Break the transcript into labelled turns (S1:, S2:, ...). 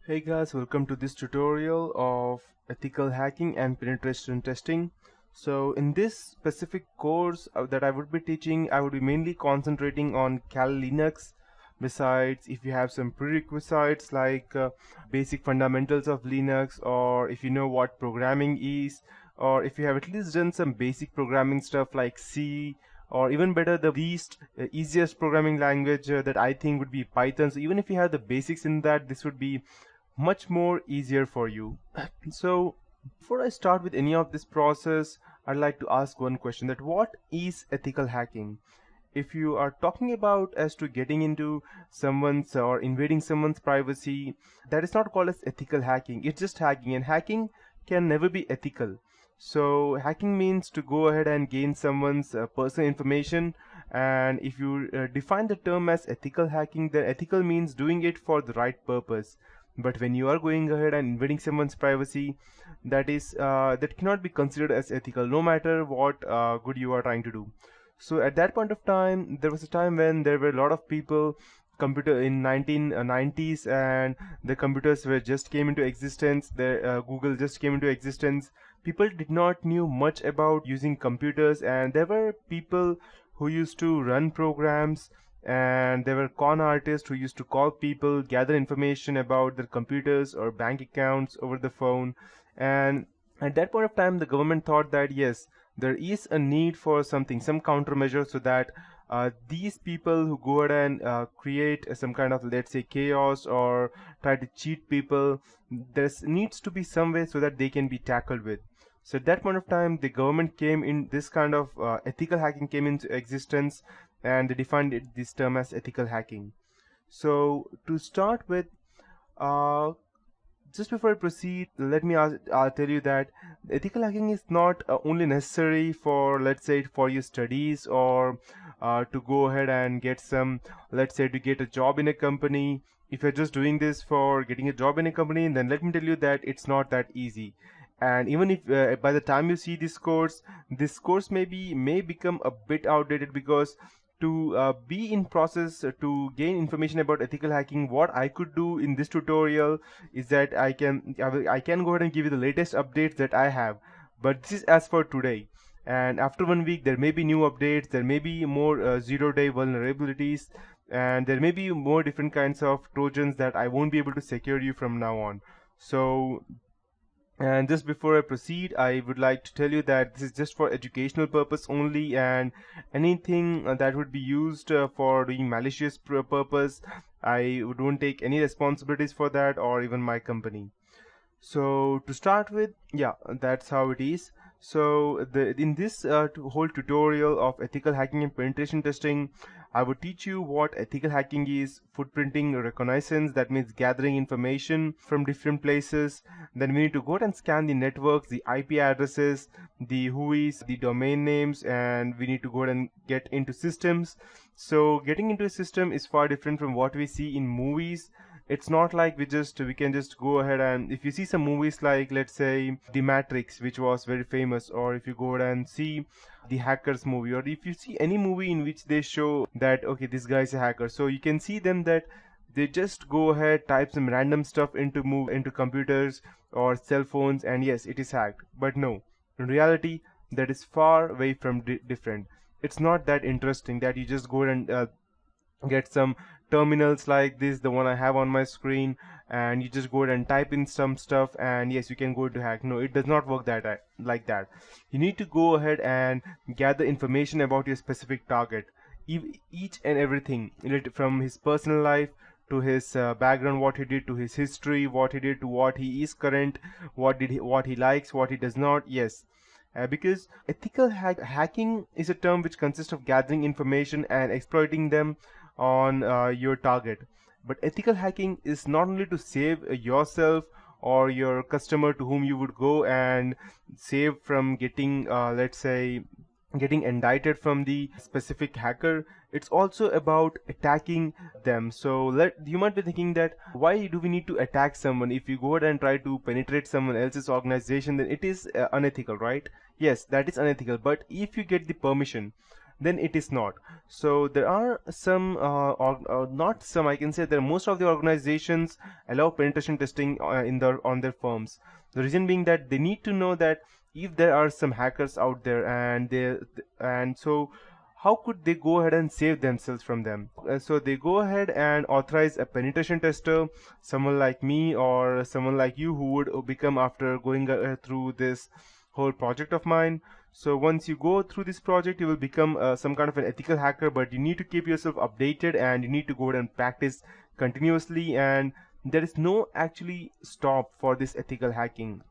S1: Hey guys, welcome to this tutorial of ethical hacking and penetration testing. So in this specific course that I would be teaching, I would be mainly concentrating on Kali Linux. Besides, if you have some prerequisites like basic fundamentals of Linux, or if you know what programming is, or if you have at least done some basic programming stuff like C, or even better, the least easiest programming language that I think would be Python. So even if you have the basics in that, this would be much more easier for you. So before I start with any of this process, I'd like to ask one question: that what is ethical hacking? If you are talking about as to getting into someone's or invading someone's privacy, that is not called as ethical hacking. It's just hacking, and hacking can never be ethical. So hacking means to go ahead and gain someone's personal information, and if you define the term as ethical hacking, then ethical means doing it for the right purpose. But when you are going ahead and invading someone's privacy, that cannot be considered as ethical, no matter what good you are trying to do. So at that point of time, there was a time when there were a lot of people computer in 1990s, and the computers were just came into existence. The Google just came into existence. People did not knew much about using computers, and there were people who used to run programs, and there were con artists who used to call people, gather information about their computers or bank accounts over the phone. And at that point of time, the government thought that yes, there is a need for something, some countermeasure, so that these people who go ahead and create some kind of, let's say, chaos or try to cheat people, there needs to be some way so that they can be tackled with. So at that point of time, the government came in, this kind of ethical hacking came into existence, and they defined this term as ethical hacking. So to start with, uh, just before I proceed, let me tell you that ethical hacking is not only necessary for, let's say, for your studies, or to go ahead and get some, let's say, to get a job in a company. If you're just doing this for getting a job in a company, then let me tell you that it's not that easy. And even if by the time you see this course may become a bit outdated, because to be in process to gain information about ethical hacking, what I could do in this tutorial is that I can go ahead and give you the latest updates that I have, but this is as for today. And after 1 week, there may be new updates, there may be more zero-day vulnerabilities, and there may be more different kinds of trojans that I won't be able to secure you from now on. So, and just before I proceed, I would like to tell you that this is just for educational purpose only, and anything that would be used for doing malicious purpose, I don't take any responsibilities for that, or even my company. So to start with, yeah, that's how it is. So in this whole tutorial of ethical hacking and penetration testing, I would teach you what ethical hacking is: footprinting reconnaissance, that means gathering information from different places. Then we need to go and scan the networks, the IP addresses, the WHOIS, the domain names, and we need to go and get into systems. So getting into a system is far different from what we see in movies. It's not like we can just go ahead, and if you see some movies like, let's say, The Matrix, which was very famous, or if you go ahead and see the Hackers movie, or if you see any movie in which they show that okay, this guy is a hacker, so you can see them that they just go ahead, type some random stuff into computers or cell phones, and yes, it is hacked. But no, in reality, that is far away from different. It's not that interesting that you just go and get some terminals like this, the one I have on my screen, and you just go ahead and type in some stuff, and yes, you can go to hack. No, it does not work like that. You need to go ahead and gather information about your specific target, each and everything related, from his personal life to his background, what he did, to his history, what he did, to what he is current, what he likes, what he does not. Yes, because ethical hacking is a term which consists of gathering information and exploiting them on your target. But ethical hacking is not only to save yourself or your customer to whom you would go and save from getting, let's say, getting indicted from the specific hacker. It's also about attacking them. So you might be thinking that why do we need to attack someone? If you go ahead and try to penetrate someone else's organization, then it is unethical, right? Yes, that is unethical. But if you get the permission, then it is not. So there are some or not some, I can say that most of the organizations allow penetration testing on their firms. The reason being that they need to know that if there are some hackers out there, and so how could they go ahead and save themselves from them. So they go ahead and authorize a penetration tester, someone like me or someone like you who would become after going through this whole project of mine. So once you go through this project, you will become some kind of an ethical hacker, but you need to keep yourself updated and you need to go ahead and practice continuously, and there is no actually stop for this ethical hacking.